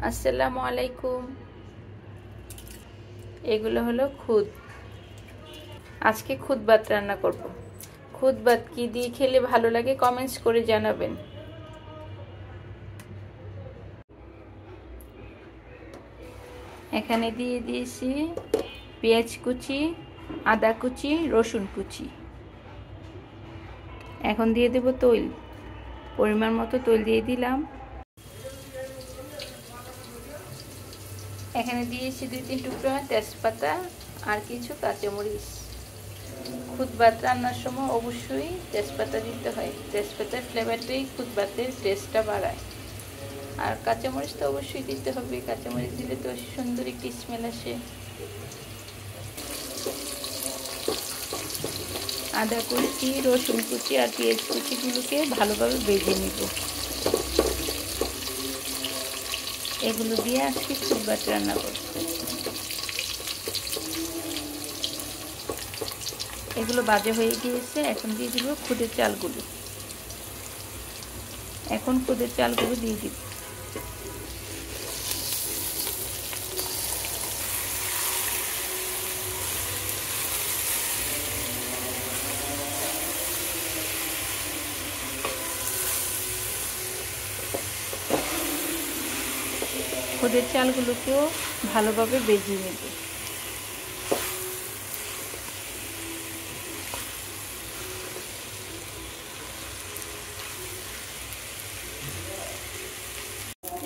আসসালামু আলাইকুম। এগুলো হলো খুদ। আজকে খুদ ভাত রান্না করব। খুদ ভাত কি দিয়ে খেলে ভালো লাগে কমেন্টস করে জানাবেন। এখানে দিয়ে দিয়েছি পেঁয়াজ কুচি, আদা কুচি, রসুন কুচি। এখন দিয়ে দেব তৈল, পরিমাণ মতো তৈল দিয়ে দিলাম। এখানে দিয়েছি 2-3 টুকরা তেজপাতা আর কিছু কাঁচামরিচ। খুদ ভাত রান্নার সময় অবশ্যই তেজপাতা দিতে হয়, তেজপাতার ফ্লেভারটাই খুদ ভাতের টেস্টটা বাড়ায়। আর কাঁচামরিচ তো অবশ্যই দিতে হবে, কাঁচামরিচ দিলে তো সুন্দর একটি স্মেল আসে। আদা কুচি, রসুন কুচি আর পেঁয়াজ কুচিগুলোকে ভালোভাবে ভেজে নিব। এগুলো দিয়ে আজকে খুদ ভাত রান্না করব। এগুলো ভাজা হয়ে গিয়েছে, এখন দিয়ে দিব খুদের চালগুলো। এখন খুদের চালগুলো দিয়ে দিব। খুদের চালগুলোকেও ভালোভাবে ভেজে নেব।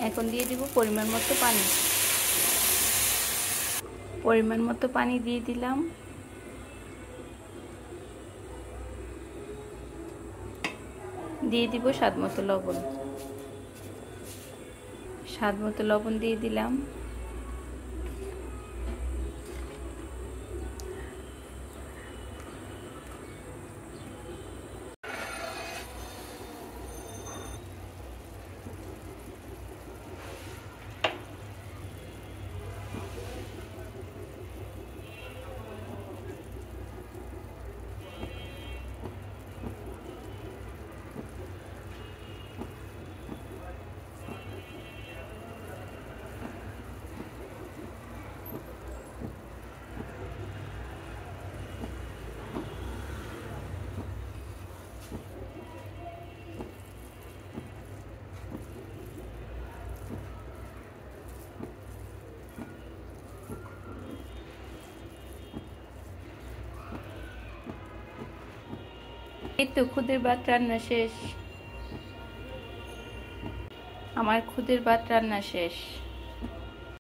এখন দিয়ে দিব পরিমাণ মতো পানি। পরিমাণ মতো পানি দিয়ে দিলাম। দিয়ে দিব স্বাদ মতো লবণ। স্বাদ মতো লবণ দিয়ে দিলাম। এই তো খুদের ভাত রান্না শেষ। আমার খুদের ভাত রান্না শেষ।